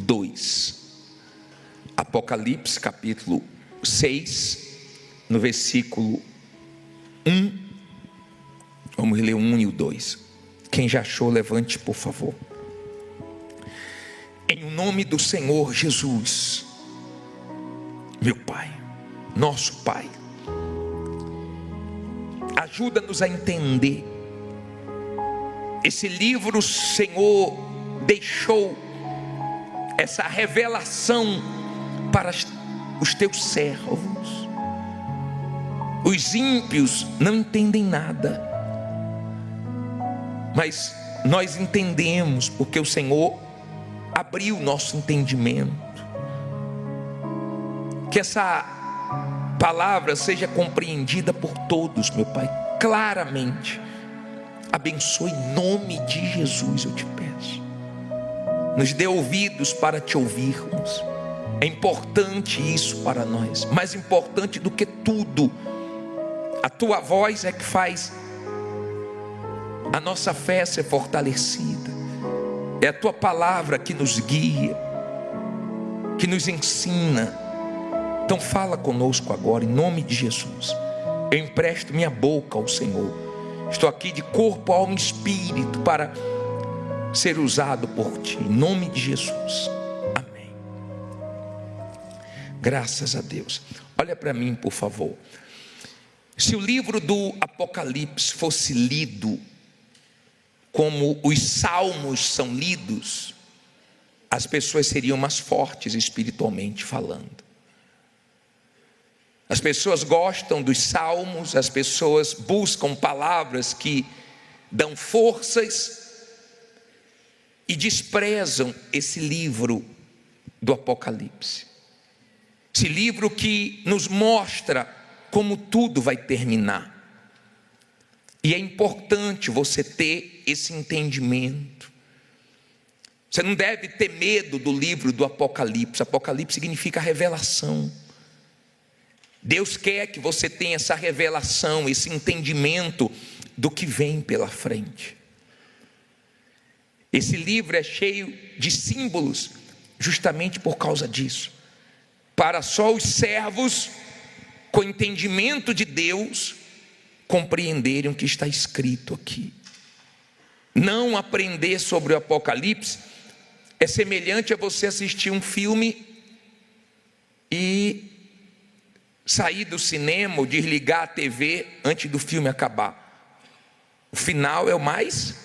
2. Apocalipse capítulo 6, no versículo 1. Vamos ler o 1 e o 2. Quem já achou, levante, por favor. Em nome do Senhor Jesus, meu Pai, nosso Pai, ajuda-nos a entender. Esse livro, o Senhor deixou essa revelação para os teus servos. Os ímpios não entendem nada, mas nós entendemos, porque o Senhor abriu o nosso entendimento. Que essa palavra seja compreendida por todos, meu Pai, claramente. Abençoe em nome de Jesus, eu te peço. Nos dê ouvidos para te ouvirmos. É importante isso para nós. Mais importante do que tudo, a tua voz é que faz a nossa fé ser fortalecida. É a tua palavra que nos guia, que nos ensina. Então fala conosco agora, em nome de Jesus. Eu empresto minha boca ao Senhor. Estou aqui de corpo, alma e espírito para ser usado por ti, em nome de Jesus. Amém. Graças a Deus. Olha para mim, por favor. Se o livro do Apocalipse fosse lido como os salmos são lidos, as pessoas seriam mais fortes espiritualmente falando. As pessoas gostam dos salmos, as pessoas buscam palavras que dão forças e desprezam esse livro do Apocalipse. Esse livro que nos mostra como tudo vai terminar. E é importante você ter esse entendimento. Você não deve ter medo do livro do Apocalipse. Apocalipse significa revelação. Deus quer que você tenha essa revelação, esse entendimento do que vem pela frente. Esse livro é cheio de símbolos, justamente por causa disso. Para só os servos com entendimento de Deus compreenderem o que está escrito aqui. Não aprender sobre o Apocalipse é semelhante a você assistir um filme e sair do cinema ou desligar a TV antes do filme acabar. O final é o mais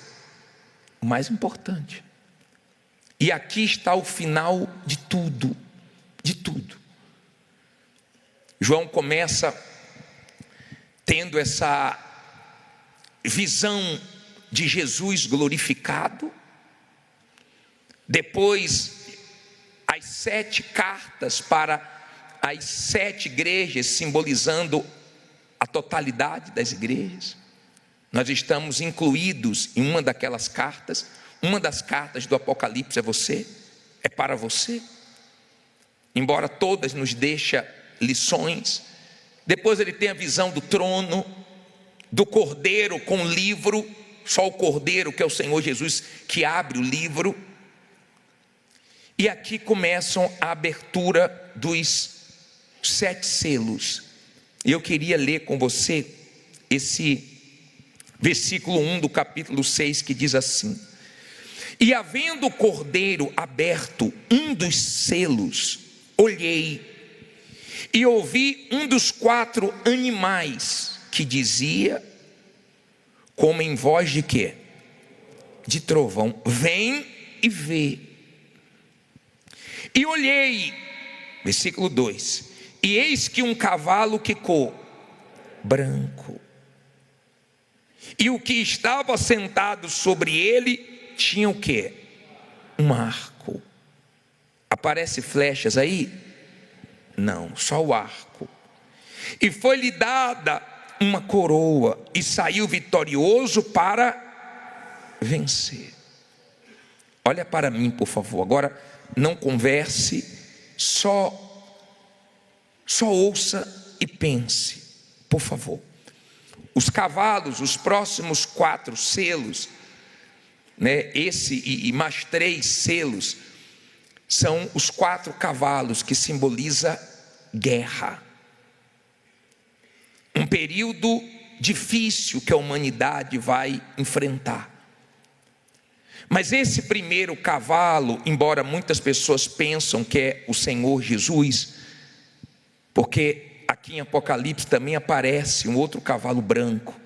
importante. E aqui está o final de tudo, de tudo. João começa tendo essa visão de Jesus glorificado. Depois, as 7 cartas para as 7 igrejas, simbolizando a totalidade das igrejas. Nós estamos incluídos em uma daquelas cartas. Uma das cartas do Apocalipse é você, é para você. Embora todas nos deixem lições. Depois ele tem a visão do trono, do cordeiro com o livro. Só o cordeiro, que é o Senhor Jesus, que abre o livro. E aqui começam a abertura dos 7 selos. E eu queria ler com você esse versículo 1 do capítulo 6, que diz assim: E havendo o cordeiro aberto um dos selos, olhei e ouvi um dos 4 animais que dizia, como em voz de quê? De trovão: vem e vê. E olhei, versículo 2, e eis que um cavalo, que cor? Branco. E o que estava sentado sobre ele tinha o quê? Um arco. Aparece flechas aí? Não, só o arco. E foi-lhe dada uma coroa, e saiu vitorioso para vencer. Olha para mim, por favor. Agora não converse, só ouça e pense, por favor. Os cavalos, os próximos 4 selos, né, esse e mais 3 selos, são os 4 cavalos, que simboliza guerra. Um período difícil que a humanidade vai enfrentar. Mas esse primeiro cavalo, embora muitas pessoas pensam que é o Senhor Jesus, porque aqui em Apocalipse também aparece um outro cavalo branco,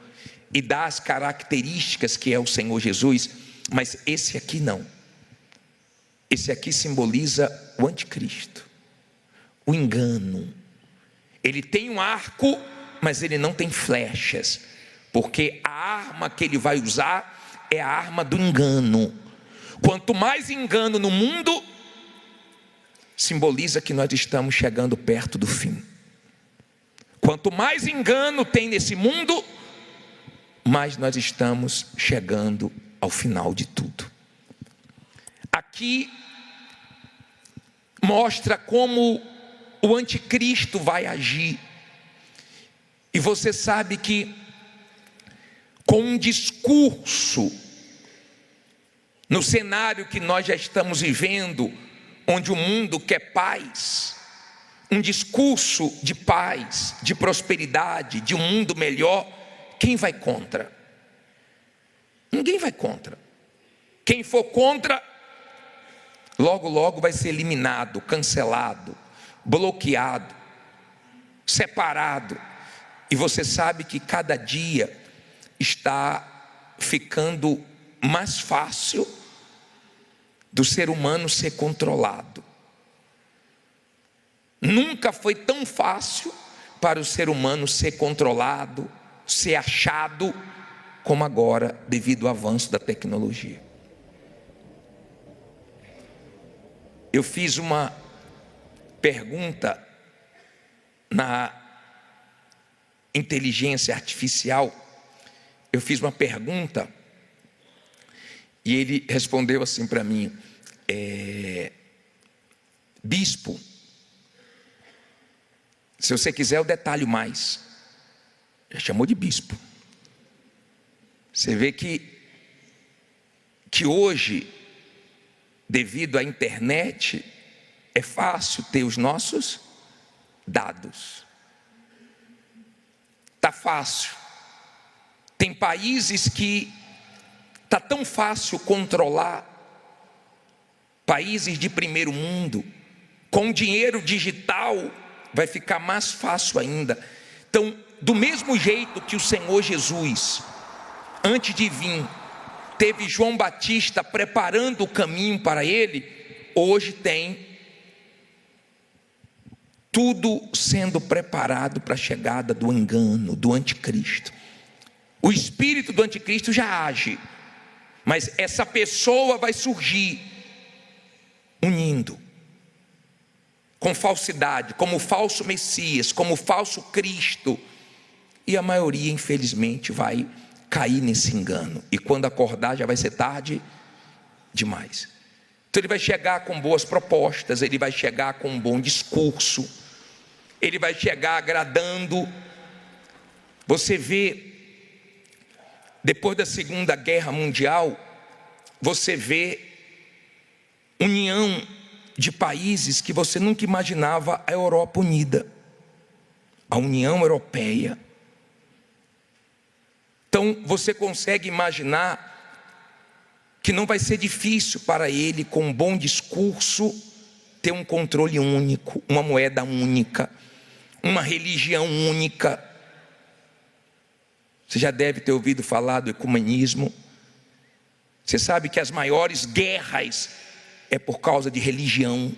e dá as características que é o Senhor Jesus, mas esse aqui não. Esse aqui simboliza o anticristo, o engano. Ele tem um arco, mas ele não tem flechas, porque a arma que ele vai usar é a arma do engano. Quanto mais engano no mundo, simboliza que nós estamos chegando perto do fim. Quanto mais engano tem nesse mundo, mais nós estamos chegando ao final de tudo. Aqui mostra como o anticristo vai agir. E você sabe que com um discurso, no cenário que nós já estamos vivendo, onde o mundo quer paz, um discurso de paz, de prosperidade, de um mundo melhor, quem vai contra? Ninguém vai contra. Quem for contra, logo logo vai ser eliminado, cancelado, bloqueado, separado. E você sabe que cada dia está ficando mais fácil do ser humano ser controlado. Nunca foi tão fácil para o ser humano ser controlado, ser achado, como agora, devido ao avanço da tecnologia. Eu fiz uma pergunta na inteligência artificial. Eu fiz uma pergunta e ele respondeu assim para mim: bispo, se você quiser eu detalho mais. Já chamou de bispo. Você vê que hoje, devido à internet, é fácil ter os nossos dados. Está fácil. Tem países que está tão fácil controlar, países de primeiro mundo, com dinheiro digital vai ficar mais fácil ainda. Então, do mesmo jeito que o Senhor Jesus, antes de vir, teve João Batista preparando o caminho para ele, hoje tem tudo sendo preparado para a chegada do engano, do anticristo. O espírito do anticristo já age, mas essa pessoa vai surgir unindo, com falsidade, como falso Messias, como falso Cristo, e a maioria infelizmente vai cair nesse engano, e quando acordar já vai ser tarde demais. Então ele vai chegar com boas propostas, ele vai chegar com um bom discurso, ele vai chegar agradando. Você vê, depois da Segunda Guerra Mundial, você vê união de países que você nunca imaginava. A Europa unida, a União Europeia. Então você consegue imaginar que não vai ser difícil para ele, com um bom discurso, ter um controle único, uma moeda única, uma religião única. Você já deve ter ouvido falar do ecumenismo. Você sabe que as maiores guerras é por causa de religião.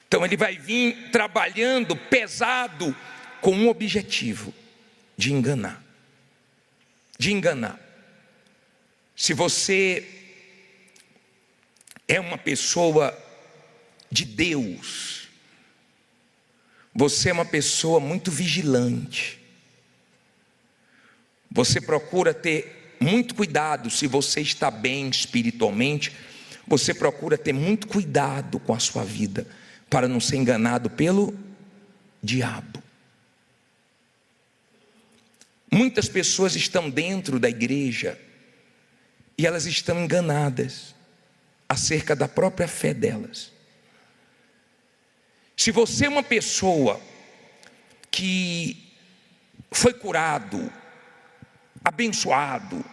Então ele vai vir trabalhando pesado com um objetivo: de enganar. De enganar. Se você é uma pessoa de Deus, você é uma pessoa muito vigilante. Você procura ter muito cuidado. Se você está bem espiritualmente, você procura ter muito cuidado com a sua vida, para não ser enganado pelo diabo. Muitas pessoas estão dentro da igreja e elas estão enganadas. acerca da própria fé delas. Se você é uma pessoa que foi curado, abençoado,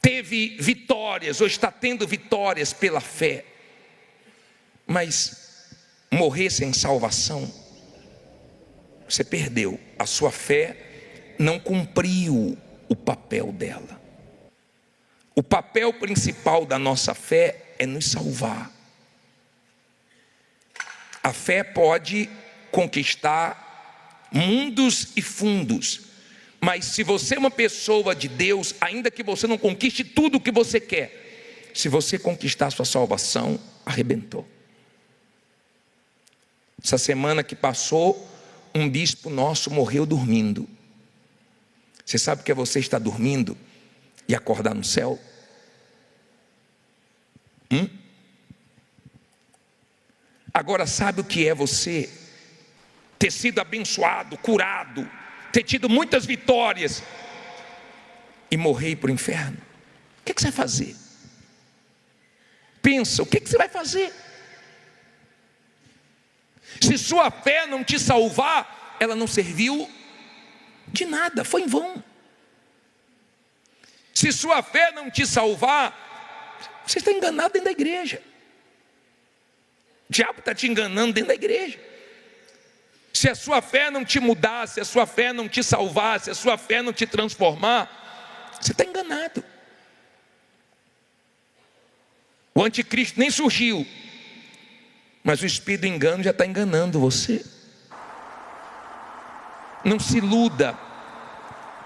teve vitórias ou está tendo vitórias pela fé, mas morrer sem salvação, você perdeu. A sua fé não cumpriu o papel dela. O papel principal da nossa fé é nos salvar. A fé pode conquistar mundos e fundos, mas se você é uma pessoa de Deus, ainda que você não conquiste tudo o que você quer, se você conquistar a sua salvação, arrebentou. Essa semana que passou, um bispo nosso morreu dormindo. Você sabe o que é você estar dormindo e acordar no céu? Agora, sabe o que é você ter sido abençoado, curado, ter tido muitas vitórias e morrer para o inferno? O que você vai fazer? Pensa, o que você vai fazer? Se sua fé não te salvar, ela não serviu de nada, foi em vão. Se sua fé não te salvar, você está enganado dentro da igreja. O diabo está te enganando dentro da igreja. Se a sua fé não te mudar, se a sua fé não te salvar, se a sua fé não te transformar, você está enganado. O anticristo nem surgiu, mas o espírito do engano já está enganando você. Não se iluda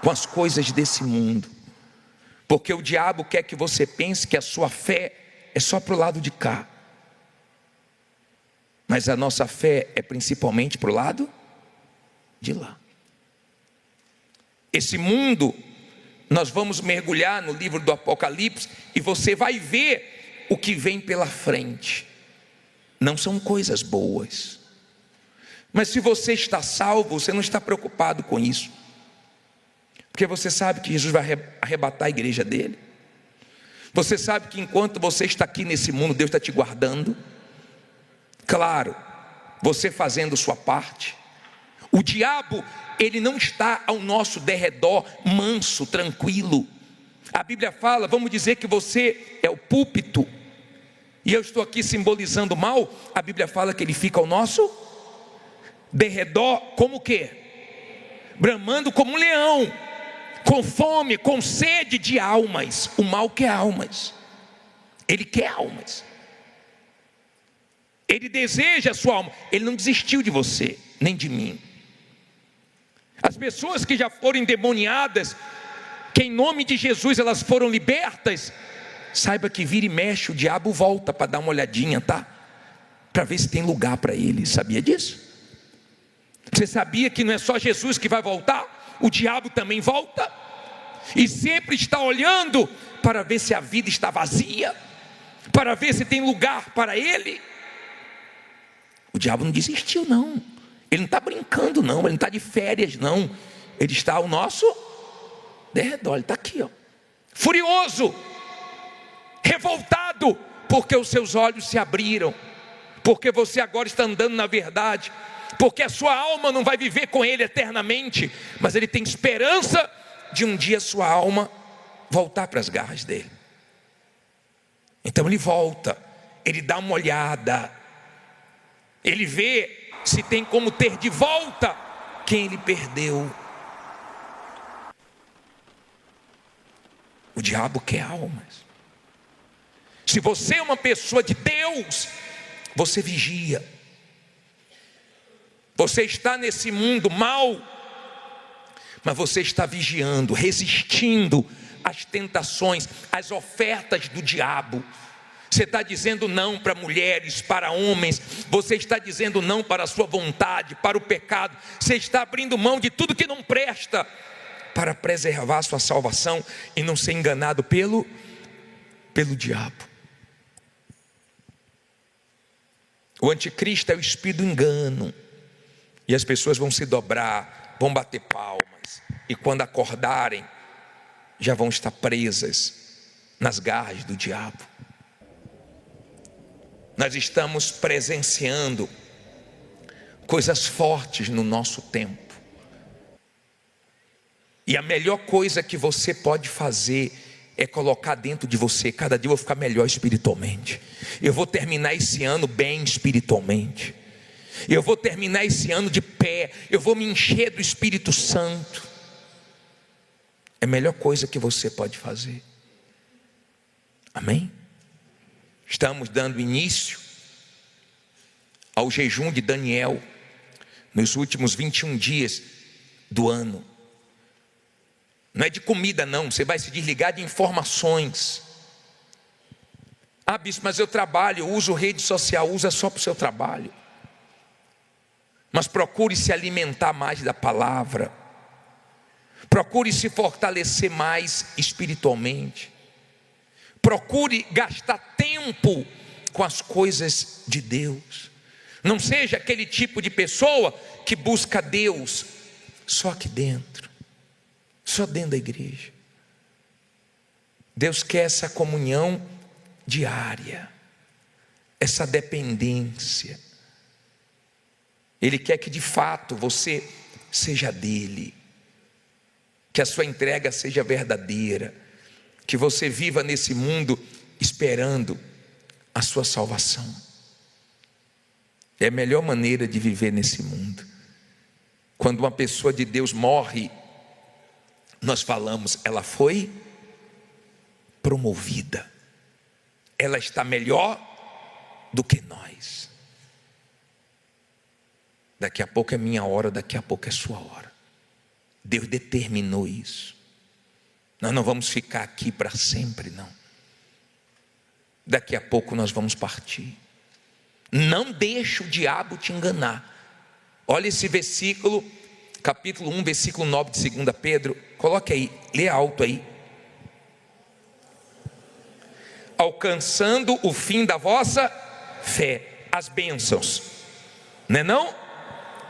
com as coisas desse mundo, porque o diabo quer que você pense que a sua fé é só para o lado de cá, mas a nossa fé é principalmente para o lado de lá. Esse mundo, nós vamos mergulhar no livro do Apocalipse e você vai ver o que vem pela frente. Não são coisas boas, mas se você está salvo, você não está preocupado com isso, porque você sabe que Jesus vai arrebatar a igreja dele. Você sabe que enquanto você está aqui nesse mundo, Deus está te guardando. Claro, você fazendo sua parte. O diabo, ele não está ao nosso derredor manso, tranquilo. A Bíblia fala, vamos dizer que você é o púlpito, e eu estou aqui simbolizando o mal. A Bíblia fala que ele fica ao nosso derredor como o quê? Bramando como um leão, com fome, com sede de almas. O mal quer almas, ele quer almas, ele deseja a sua alma. Ele não desistiu de você, nem de mim. As pessoas que já foram endemoniadas, que em nome de Jesus elas foram libertas, saiba que vira e mexe o diabo volta para dar uma olhadinha, tá? Para ver se tem lugar para ele. Sabia disso? Você sabia que não é só Jesus que vai voltar? O diabo também volta, e sempre está olhando para ver se a vida está vazia, para ver se tem lugar para ele. O diabo não desistiu não, ele não está brincando não, ele não está de férias não, ele está ao nosso derredor, ele está aqui ó, furioso, revoltado, porque os seus olhos se abriram, porque você agora está andando na verdade, porque a sua alma não vai viver com ele eternamente, mas ele tem esperança de um dia sua alma voltar para as garras dele. Então ele volta, ele dá uma olhada, ele vê se tem como ter de volta quem ele perdeu. O diabo quer almas. Se você é uma pessoa de Deus, você vigia. Você está nesse mundo mal, mas você está vigiando, resistindo às tentações, às ofertas do diabo. Você está dizendo não para mulheres, para homens. Você está dizendo não para a sua vontade, para o pecado. Você está abrindo mão de tudo que não presta para preservar a sua salvação e não ser enganado pelo diabo. O anticristo é o espírito do engano. E as pessoas vão se dobrar, vão bater palmas, e quando acordarem, já vão estar presas nas garras do diabo. Nós estamos presenciando coisas fortes no nosso tempo. E a melhor coisa que você pode fazer é colocar dentro de você: cada dia eu vou ficar melhor espiritualmente. Eu vou terminar esse ano bem espiritualmente. Eu vou terminar esse ano de pé. Eu vou me encher do Espírito Santo. É a melhor coisa que você pode fazer. Amém? Estamos dando início ao jejum de Daniel nos últimos 21 dias do ano. Não é de comida não, você vai se desligar de informações. Ah, bispo, mas eu trabalho, eu uso rede social. Usa só para o seu trabalho. Mas procure se alimentar mais da palavra. Procure se fortalecer mais espiritualmente. Procure gastar tempo com as coisas de Deus. Não seja aquele tipo de pessoa que busca Deus só aqui dentro, só dentro da igreja. Deus quer essa comunhão diária, essa dependência. Ele quer que de fato você seja dele, que a sua entrega seja verdadeira, que você viva nesse mundo esperando a sua salvação. É a melhor maneira de viver nesse mundo. Quando uma pessoa de Deus morre, nós falamos: ela foi promovida, ela está melhor do que nós. Daqui a pouco é minha hora, daqui a pouco é sua hora. Deus determinou isso. Nós não vamos ficar aqui para sempre, não. Daqui a pouco nós vamos partir. Não deixe o diabo te enganar. Olha esse versículo, capítulo 1, versículo 9 de 2 Pedro. Coloque aí, lê alto aí. Alcançando o fim da vossa fé, as bênçãos. Não é não?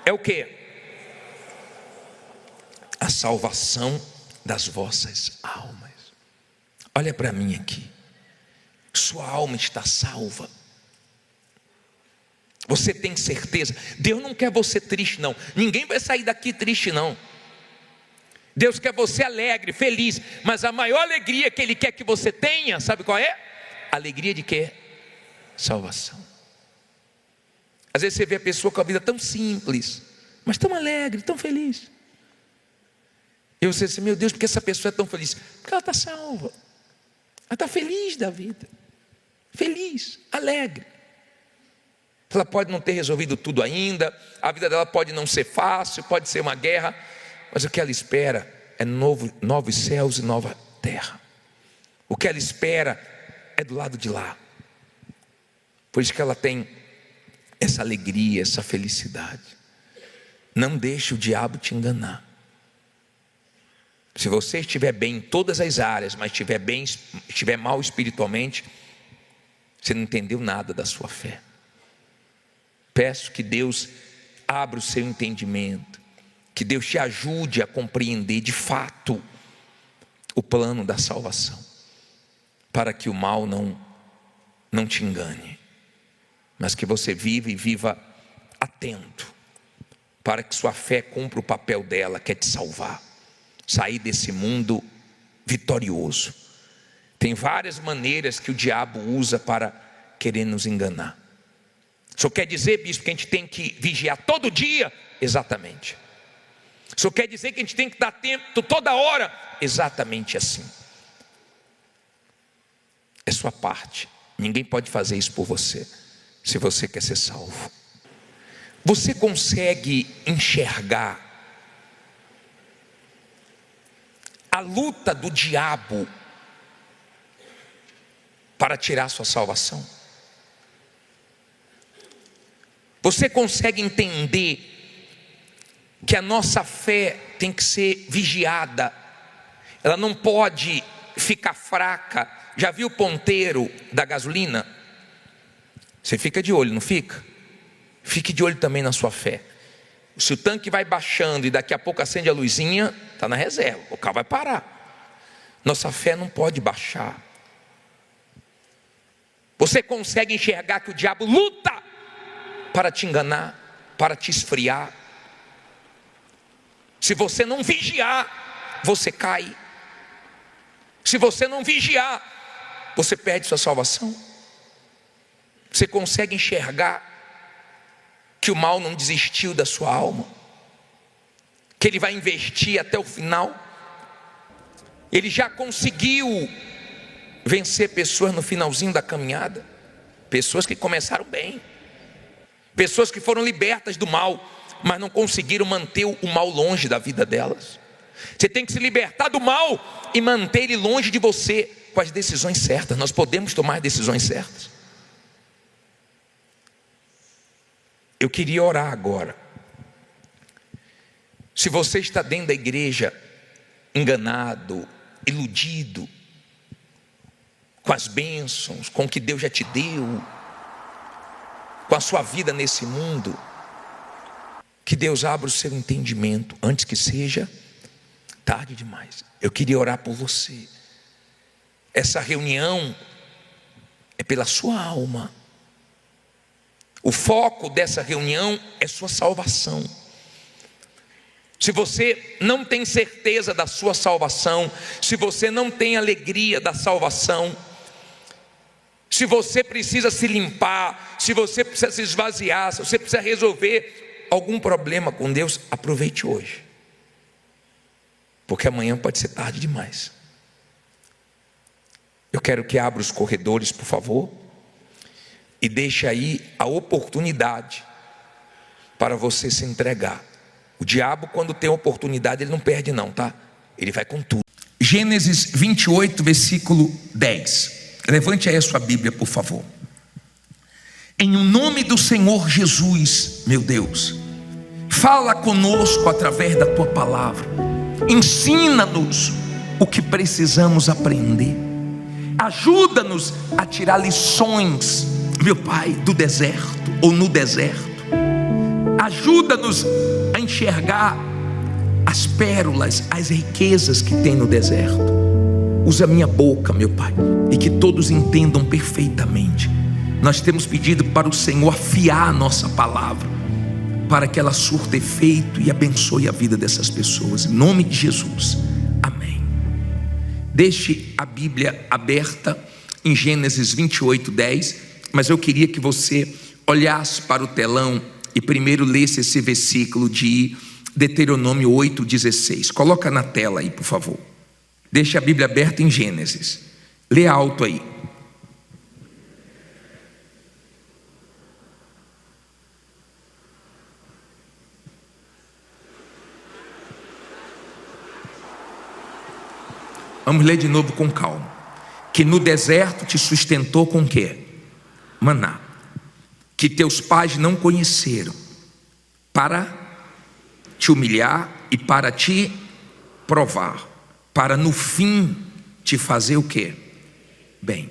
É o quê? A salvação das vossas almas. Olha para mim aqui. Sua alma está salva. Você tem certeza? Deus não quer você triste não. Ninguém vai sair daqui triste não. Deus quer você alegre, feliz. Mas a maior alegria que Ele quer que você tenha, sabe qual é? Alegria de quê? Salvação. Às vezes você vê a pessoa com a vida tão simples, mas tão alegre, tão feliz. E você diz: meu Deus, por que essa pessoa é tão feliz? Porque ela está salva. Ela está feliz da vida. Feliz, alegre. Ela pode não ter resolvido tudo ainda. A vida dela pode não ser fácil, pode ser uma guerra. Mas o que ela espera é novos céus e nova terra. O que ela espera é do lado de lá. Por isso que ela tem essa alegria, essa felicidade. Não deixe o diabo te enganar. Se você estiver bem em todas as áreas, mas estiver mal espiritualmente, você não entendeu nada da sua fé. Peço que Deus abra o seu entendimento, que Deus te ajude a compreender de fato o plano da salvação, para que o mal não te engane, mas que você viva atento, para que sua fé cumpra o papel dela, que é te salvar, sair desse mundo vitorioso. Tem várias maneiras que o diabo usa para querer nos enganar. Só quer dizer, bispo, que a gente tem que vigiar todo dia? Exatamente. Só quer dizer que a gente tem que dar tempo toda hora? Exatamente assim. É sua parte. Ninguém pode fazer isso por você, se você quer ser salvo. Você consegue enxergar a luta do diabo para tirar sua salvação? Você consegue entender que a nossa fé tem que ser vigiada? Ela não pode ficar fraca. Já viu o ponteiro da gasolina? Você fica de olho, não fica? Fique de olho também na sua fé. Se o tanque vai baixando e daqui a pouco acende a luzinha, está na reserva, o carro vai parar. Nossa fé não pode baixar. Você consegue enxergar que o diabo luta para te enganar, para te esfriar. Se você não vigiar, você cai. Se você não vigiar, você perde sua salvação. Você consegue enxergar que o mal não desistiu da sua alma, que ele vai investir até o final. Ele já conseguiu vencer pessoas no finalzinho da caminhada, pessoas que começaram bem, pessoas que foram libertas do mal, mas não conseguiram manter o mal longe da vida delas. Você tem que se libertar do mal e manter ele longe de você com as decisões certas. Nós podemos tomar decisões certas. Eu queria orar agora. Se você está dentro da igreja enganado, iludido com as bênçãos, com o que Deus já te deu, com a sua vida nesse mundo, que Deus abra o seu entendimento antes que seja tarde demais. Eu queria orar por você. Essa reunião é pela sua alma. O foco dessa reunião é sua salvação. Se você não tem certeza da sua salvação, se você não tem alegria da salvação, se você precisa se limpar, se você precisa se esvaziar, se você precisa resolver algum problema com Deus, aproveite hoje, porque amanhã pode ser tarde demais. Eu quero que abra os corredores, por favor, e deixe aí a oportunidade para você se entregar. O diabo, quando tem oportunidade, ele não perde não, tá? Ele vai com tudo. Gênesis 28, versículo 10. Levante aí a sua Bíblia, por favor. Em o nome do Senhor Jesus, meu Deus, fala conosco através da tua palavra. Ensina-nos o que precisamos aprender. Ajuda-nos a tirar lições, meu Pai, do deserto ou no deserto. Ajuda-nos a enxergar as pérolas, as riquezas que tem no deserto. Usa a minha boca, meu Pai, e que todos entendam perfeitamente. Nós temos pedido para o Senhor afiar a nossa palavra, para que ela surta efeito e abençoe a vida dessas pessoas. Em nome de Jesus, amém. Deixe a Bíblia aberta em Gênesis 28, 10. Mas eu queria que você olhasse para o telão e primeiro lesse esse versículo de Deuteronômio 8, 16. Coloca na tela aí, por favor. Deixa a Bíblia aberta em Gênesis. Lê alto aí. Vamos ler de novo com calma. Que no deserto te sustentou com o quê? Maná. Que teus pais não conheceram, para te humilhar e para te provar, para no fim te fazer o quê? Bem.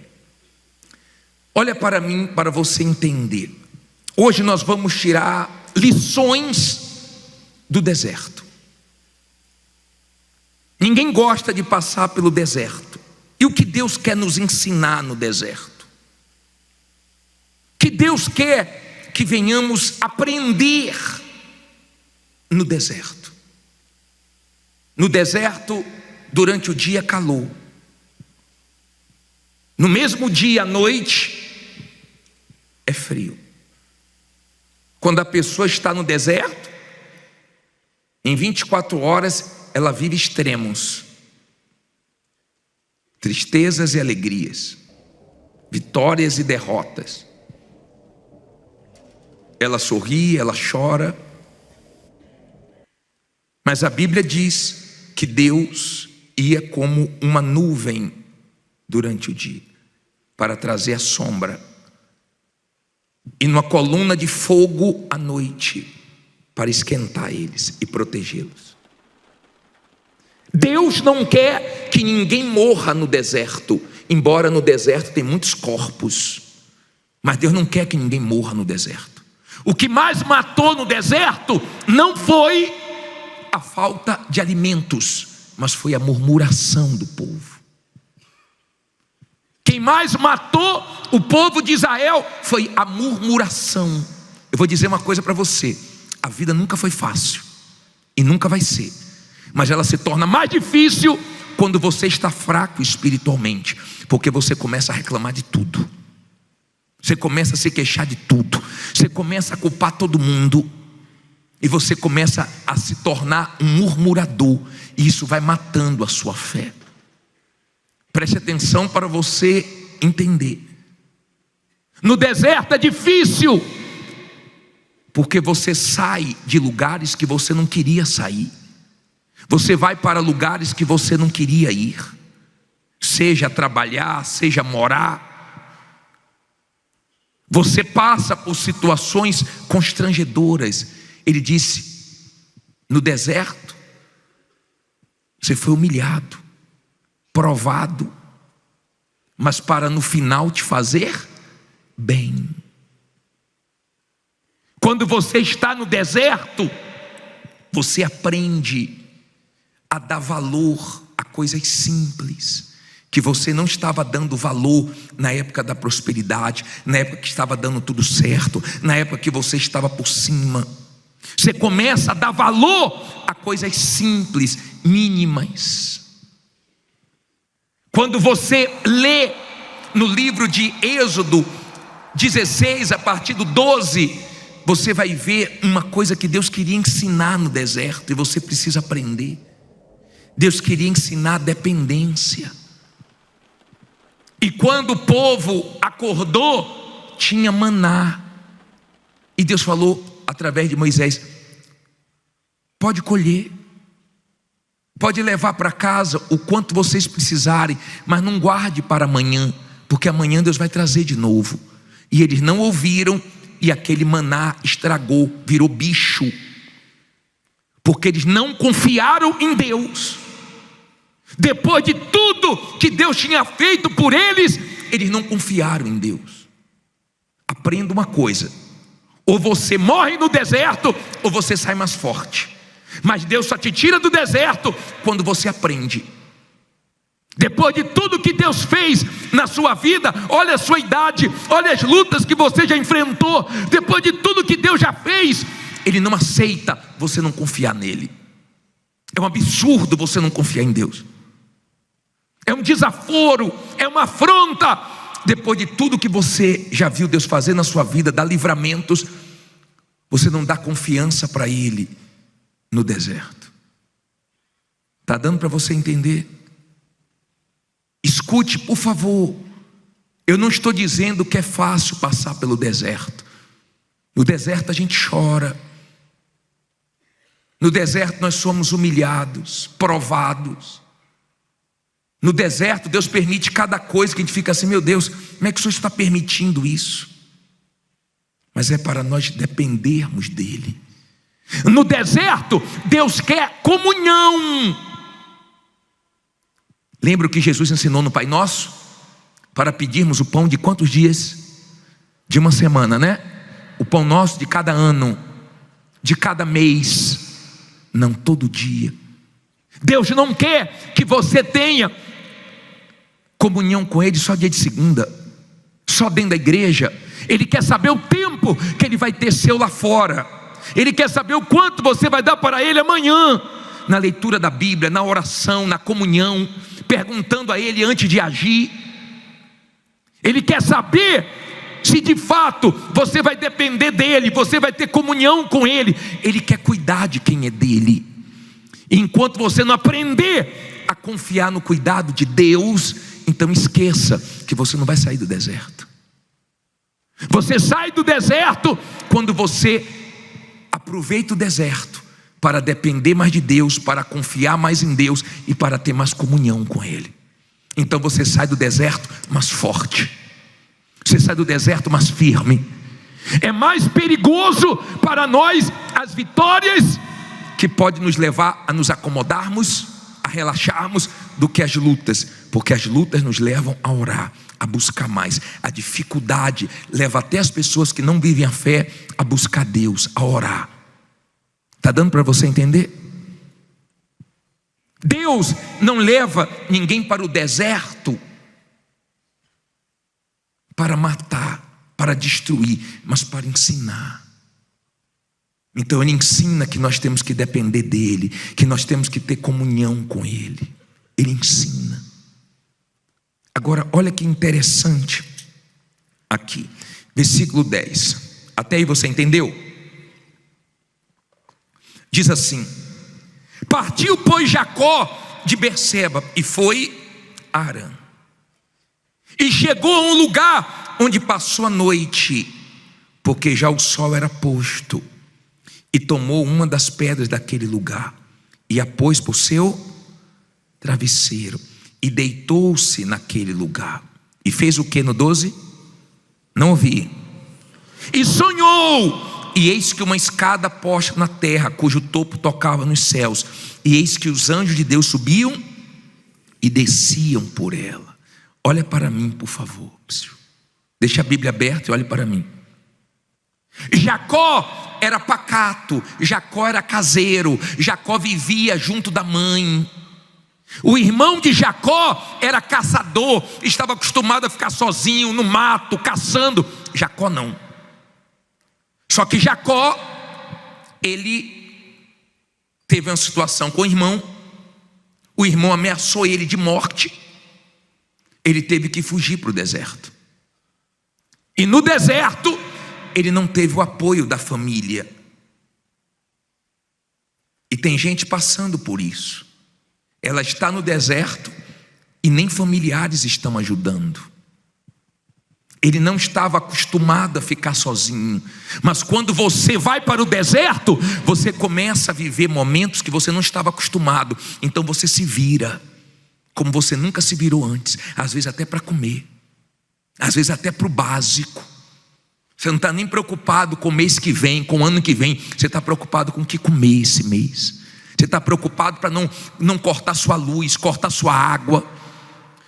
Olha para mim, para você entender. Hoje nós vamos tirar lições do deserto. Ninguém gosta de passar pelo deserto. E o que Deus quer nos ensinar no deserto? Que Deus quer que venhamos aprender no deserto. No deserto, durante o dia, calor. No mesmo dia, à noite, é frio. Quando a pessoa está no deserto, em 24 horas, ela vive extremos. Tristezas e alegrias. Vitórias e derrotas. Ela sorri, ela chora. Mas a Bíblia diz que Deus ia como uma nuvem durante o dia, para trazer a sombra, e numa coluna de fogo à noite, para esquentar eles e protegê-los. Deus não quer que ninguém morra no deserto, embora no deserto tem muitos corpos, mas Deus não quer que ninguém morra no deserto. O que mais matou no deserto não foi a falta de alimentos, mas foi a murmuração do povo. Quem mais matou o povo de Israel foi a murmuração. Eu vou dizer uma coisa para você: a vida nunca foi fácil e nunca vai ser, mas ela se torna mais difícil quando você está fraco espiritualmente, porque você começa a reclamar de tudo, você começa a se queixar de tudo, você começa a culpar todo mundo, e você começa a se tornar um murmurador, e isso vai matando a sua fé. Preste atenção para você entender. No deserto é difícil, porque você sai de lugares que você não queria sair. Você vai para lugares que você não queria ir, seja trabalhar, seja morar. Você passa por situações constrangedoras. Ele disse: no deserto você foi humilhado, provado, mas para no final te fazer bem. Quando você está no deserto, você aprende a dar valor a coisas simples, que você não estava dando valor na época da prosperidade, na época que estava dando tudo certo, na época que você estava por cima. Você começa a dar valor a coisas simples, mínimas. Quando você lê no livro de Êxodo 16, a partir do 12, você vai ver uma coisa que Deus queria ensinar no deserto, e você precisa aprender. Deus queria ensinar dependência. E quando o povo acordou, tinha maná. E Deus falou através de Moisés: pode colher, pode levar para casa o quanto vocês precisarem, mas não guarde para amanhã, porque amanhã Deus vai trazer de novo. E eles não ouviram, e aquele maná estragou, virou bicho, porque eles não confiaram em Deus. Depois de tudo que Deus tinha feito por eles, eles não confiaram em Deus. Aprenda uma coisa: ou você morre no deserto, ou você sai mais forte. Mas Deus só te tira do deserto quando você aprende. Depois de tudo que Deus fez na sua vida, olha a sua idade, olha as lutas que você já enfrentou. Depois de tudo que Deus já fez, Ele não aceita você não confiar nele. É um absurdo você não confiar em Deus. É um desaforo, é uma afronta. Depois de tudo que você já viu Deus fazer na sua vida, dar livramentos, você não dá confiança para Ele no deserto. Está dando para você entender? Escute, por favor. Eu não estou dizendo que é fácil passar pelo deserto. No deserto a gente chora. No deserto nós somos humilhados, provados. No deserto Deus permite cada coisa que a gente fica assim: meu Deus, como é que o Senhor está permitindo isso? Mas é para nós dependermos dEle. No deserto Deus quer comunhão. Lembra o que Jesus ensinou no Pai Nosso? Para pedirmos o pão de quantos dias? De uma semana, né? O pão nosso de cada ano, de cada mês, não todo dia. Deus não quer que você tenha comunhão com Ele só dia de segunda, só dentro da igreja. Ele quer saber o tempo que Ele vai ter seu lá fora. Ele quer saber o quanto você vai dar para Ele amanhã, na leitura da Bíblia, na oração, na comunhão, perguntando a Ele antes de agir. Ele quer saber se de fato você vai depender dEle, você vai ter comunhão com Ele. Ele quer cuidar de quem é dEle. E enquanto você não aprender a confiar no cuidado de Deus, então esqueça que você não vai sair do deserto. Você sai do deserto quando você aproveita o deserto para depender mais de Deus, para confiar mais em Deus e para ter mais comunhão com Ele. Então você sai do deserto mais forte, você sai do deserto mais firme. É mais perigoso para nós as vitórias, que pode nos levar a nos acomodarmos, a relaxarmos, do que as lutas, porque as lutas nos levam a orar, a buscar mais. A dificuldade leva até as pessoas que não vivem a fé a buscar Deus, a orar. Está dando para você entender? Deus não leva ninguém para o deserto para matar, para destruir, mas para ensinar. Então ele ensina que nós temos que depender dele, que nós temos que ter comunhão com ele. Ele ensina. Agora olha que interessante aqui, versículo 10. Até aí você entendeu? Diz assim: partiu, pois, Jacó de Berseba e foi a Harã. E chegou a um lugar onde passou a noite, porque já o sol era posto. E tomou uma das pedras daquele lugar e a pôs por seu travesseiro. E deitou-se naquele lugar. E fez o que no 12? Não ouvi. E sonhou. E eis que uma escada posta na terra, cujo topo tocava nos céus. E eis que os anjos de Deus subiam e desciam por ela. Olha para mim, por favor. Deixa a Bíblia aberta e olhe para mim. Jacó era pacato, Jacó era caseiro, Jacó vivia junto da mãe. O irmão de Jacó era caçador, estava acostumado a ficar sozinho no mato, caçando. Jacó não. Só que Jacó, ele teve uma situação com o irmão ameaçou ele de morte, ele teve que fugir para o deserto. E no deserto, ele não teve o apoio da família. E tem gente passando por isso. Ela está no deserto e nem familiares estão ajudando. Ele não estava acostumado a ficar sozinho. Mas quando você vai para o deserto, você começa a viver momentos que você não estava acostumado. Então você se vira como você nunca se virou antes. Às vezes até para comer, às vezes até para o básico. Você não está nem preocupado com o mês que vem, com o ano que vem. Você está preocupado com o que comer esse mês. Você está preocupado para não cortar sua luz, cortar sua água.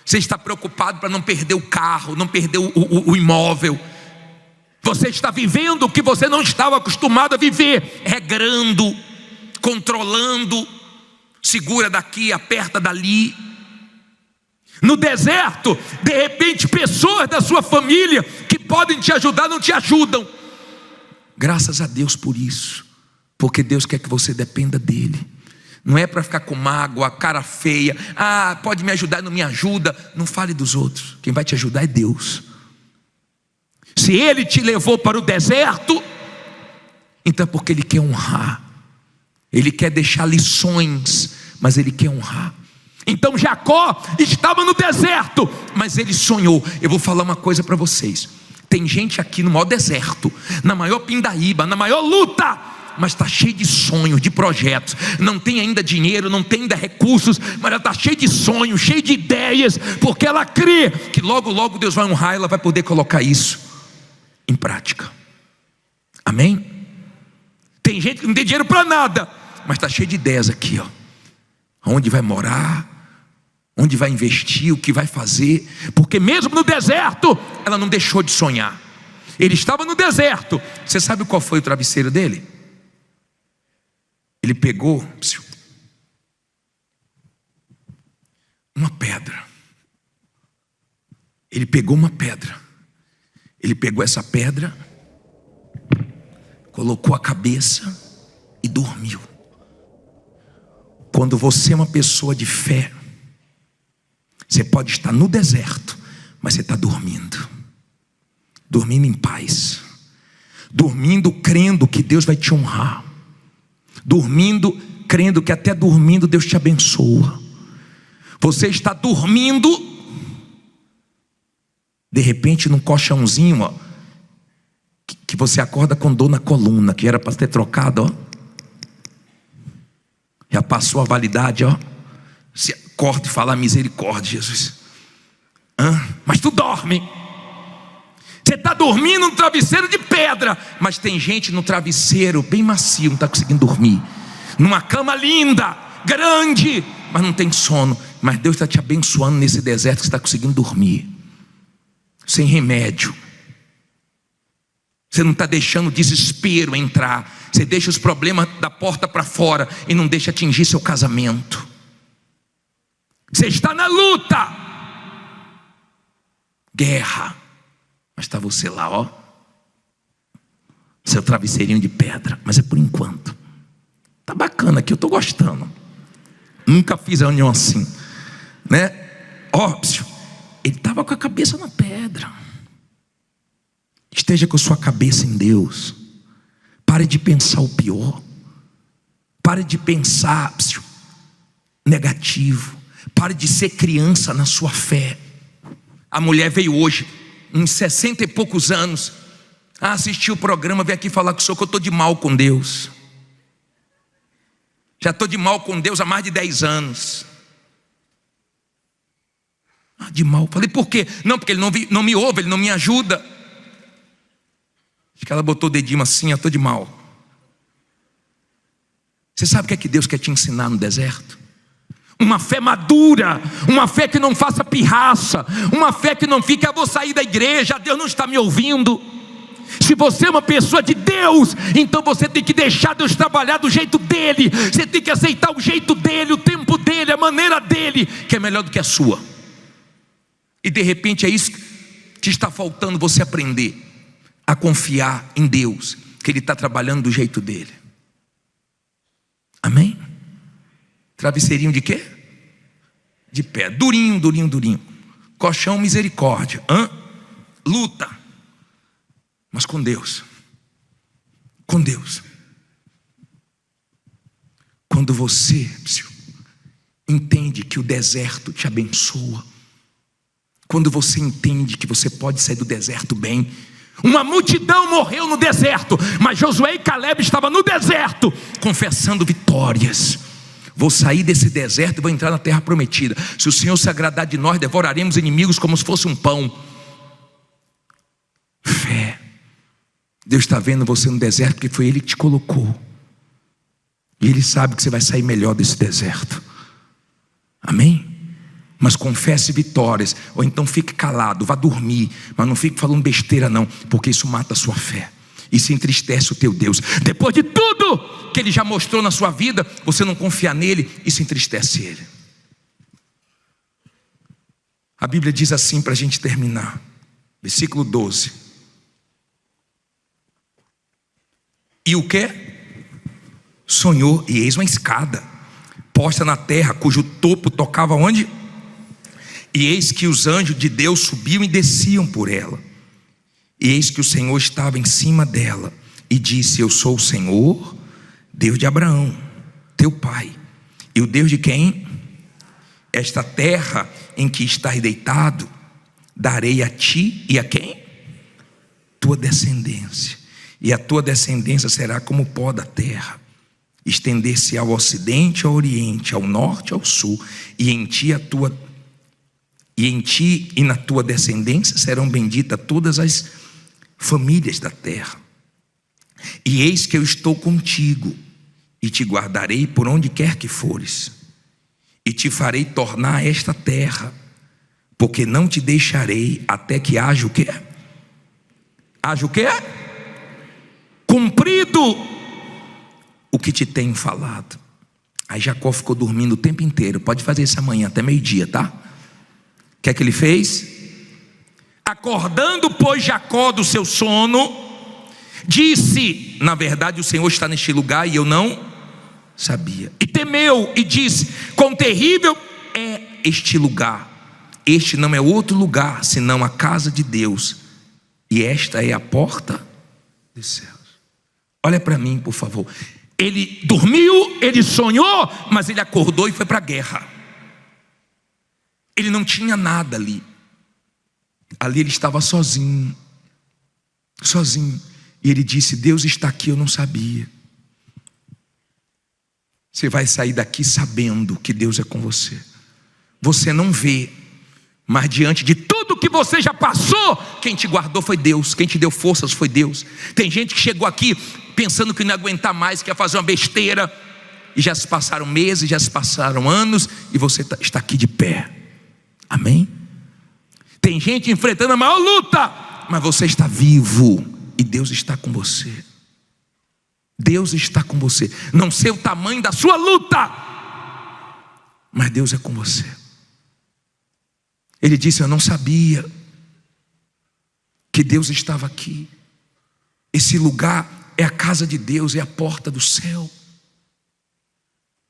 Você está preocupado para não perder o carro, não perder o imóvel. Você está vivendo o que você não estava acostumado a viver, regrando, controlando, segura daqui, aperta dali. No deserto, de repente, pessoas da sua família que podem te ajudar, não te ajudam. Graças a Deus por isso, porque Deus quer que você dependa dele. Não é para ficar com mágoa, cara feia. Ah, pode me ajudar, não me ajuda. Não fale dos outros, quem vai te ajudar é Deus. Se ele te levou para o deserto, então é porque ele quer honrar. Ele quer deixar lições, mas ele quer honrar. Então Jacó estava no deserto, mas ele sonhou. Eu vou falar uma coisa para vocês. Tem gente aqui no maior deserto, na maior pindaíba, na maior luta, mas está cheio de sonhos, de projetos. Não tem ainda dinheiro, não tem ainda recursos, mas ela está cheia de sonhos, cheia de ideias, porque ela crê que logo logo Deus vai honrar, ela vai poder colocar isso em prática. Amém? Tem gente que não tem dinheiro para nada, mas está cheio de ideias aqui, ó. Onde vai morar, onde vai investir, o que vai fazer. Porque mesmo no deserto, ela não deixou de sonhar. Ele estava no deserto. Você sabe qual foi o travesseiro dele? Ele pegou uma pedra. Ele pegou uma pedra. Ele pegou essa pedra, colocou a cabeça e dormiu. Quando você é uma pessoa de fé, você pode estar no deserto, mas você está dormindo. Dormindo em paz. Dormindo crendo que Deus vai te honrar. Dormindo crendo que até dormindo Deus te abençoa. Você está dormindo, de repente num colchãozinho, ó, que você acorda com dor na coluna, que era para ter trocado, ó. Já passou a validade, ó. Você acorda e fala misericórdia, Jesus. Mas tu dorme. Você está dormindo no travesseiro de pedra, mas tem gente no travesseiro bem macio, não está conseguindo dormir. Numa cama linda, grande, mas não tem sono. Mas Deus está te abençoando nesse deserto que você está conseguindo dormir. Sem remédio. Você não está deixando o desespero entrar. Você deixa os problemas da porta para fora e não deixa atingir seu casamento. Você está na luta. Guerra. Mas está você lá, ó, seu travesseirinho de pedra. Mas é por enquanto. Tá bacana aqui, eu estou gostando. Nunca fiz a reunião assim, né? Óbvio, ele estava com a cabeça na pedra. Esteja com a sua cabeça em Deus. Pare de pensar o pior. Pare de pensar negativo. Pare de ser criança na sua fé. A mulher veio hoje, uns 60 e poucos anos, assistiu o programa, veio aqui falar com o senhor que eu estou de mal com Deus. Já estou de mal com Deus há mais de 10 anos. De mal. Falei, por quê? Não, porque ele não me ouve, ele não me ajuda. Acho que ela botou o dedinho assim, eu estou de mal. Você sabe o que é que Deus quer te ensinar no deserto? Uma fé madura, uma fé que não faça pirraça, uma fé que não fique, eu vou sair da igreja, Deus não está me ouvindo. Se você é uma pessoa de Deus, então você tem que deixar Deus trabalhar do jeito dele. Você tem que aceitar o jeito dele, o tempo dele, a maneira dele, que é melhor do que a sua. E de repente é isso que está faltando você aprender, a confiar em Deus, que ele está trabalhando do jeito dele. Amém? Travesseirinho de quê? De pé, durinho, durinho, durinho. Colchão, misericórdia. Luta. Mas com Deus. Com Deus. Quando você entende que o deserto te abençoa, quando você entende que você pode sair do deserto bem. Uma multidão morreu no deserto, mas Josué e Caleb estavam no deserto, confessando vitórias. Vou sair desse deserto e vou entrar na terra prometida. Se o Senhor se agradar de nós, devoraremos inimigos como se fosse um pão. Fé. Deus está vendo você no deserto porque foi Ele que te colocou. E Ele sabe que você vai sair melhor desse deserto. Amém? Mas confesse vitórias. Ou então fique calado, vá dormir, mas não fique falando besteira não, porque isso mata a sua fé. Isso entristece o teu Deus. Depois de tudo que Ele já mostrou na sua vida, você não confia nele, isso entristece Ele. A Bíblia diz assim, para a gente terminar, versículo 12. E o que? Sonhou, e eis uma escada posta na terra, cujo topo tocava onde? E eis que os anjos de Deus subiam e desciam por ela. E eis que o Senhor estava em cima dela e disse: eu sou o Senhor, Deus de Abraão, teu pai, e o Deus de quem? Esta terra em que estás deitado, darei a ti e a quem? Tua descendência. E a tua descendência será como o pó da terra, estender-se ao ocidente, ao oriente, ao norte, ao sul, e em ti e na tua descendência serão benditas todas as famílias da terra. E eis que eu estou contigo, e te guardarei por onde quer que fores, e te farei tornar esta terra, porque não te deixarei até que haja o quê? Haja o quê? Cumprido o que te tenho falado. Aí Jacó ficou dormindo o tempo inteiro. Pode fazer isso amanhã até meio-dia, tá? O que é que ele fez? Acordando, pois, Jacó do seu sono, disse: na verdade o Senhor está neste lugar e eu não sabia. E temeu e disse: quão terrível é este lugar. Este não é outro lugar senão a casa de Deus, e esta é a porta dos céus. Olha para mim, por favor. Ele dormiu, ele sonhou, mas ele acordou e foi para a guerra. Ele não tinha nada ali. Ali ele estava sozinho. Sozinho. E ele disse: Deus está aqui, eu não sabia. Você vai sair daqui sabendo que Deus é com você. Você não vê, mas diante de tudo que você já passou, quem te guardou foi Deus, quem te deu forças foi Deus. Tem gente que chegou aqui pensando que não ia aguentar mais, que ia fazer uma besteira, e já se passaram meses, já se passaram anos, e você está aqui de pé. Amém? Tem gente enfrentando a maior luta, mas você está vivo, e Deus está com você. Deus está com você. Não sei o tamanho da sua luta, mas Deus é com você. Ele disse: eu não sabia que Deus estava aqui. Esse lugar é a casa de Deus, é a porta do céu.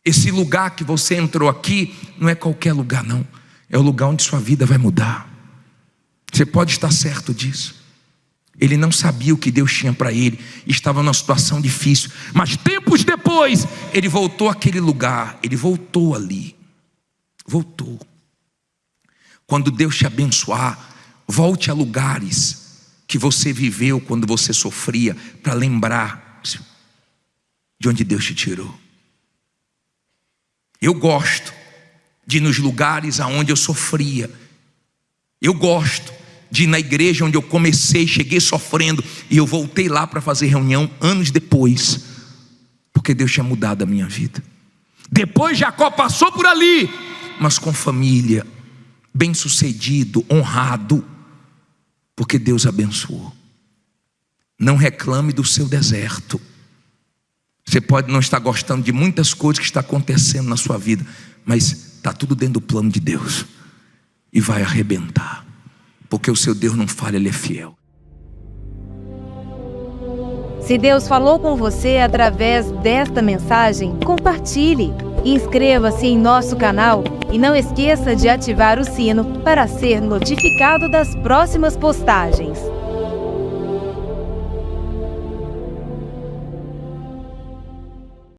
Esse lugar que você entrou aqui não é qualquer lugar não, é o lugar onde sua vida vai mudar. Você pode estar certo disso. Ele não sabia o que Deus tinha para ele, estava numa situação difícil, mas tempos depois ele voltou àquele lugar, ele voltou ali, voltou. Quando Deus te abençoar, volte a lugares que você viveu quando você sofria, para lembrar de onde Deus te tirou. Eu gosto de ir nos lugares aonde eu sofria. Eu gosto de ir na igreja onde eu comecei, cheguei sofrendo, e eu voltei lá para fazer reunião anos depois, porque Deus tinha mudado a minha vida. Depois Jacó passou por ali, mas com família, bem sucedido, honrado, porque Deus abençoou. Não reclame do seu deserto. Você pode não estar gostando de muitas coisas que estão acontecendo na sua vida, mas está tudo dentro do plano de Deus, e vai arrebentar, porque o seu Deus não falha, Ele é fiel. Se Deus falou com você através desta mensagem, compartilhe. Inscreva-se em nosso canal e não esqueça de ativar o sino para ser notificado das próximas postagens.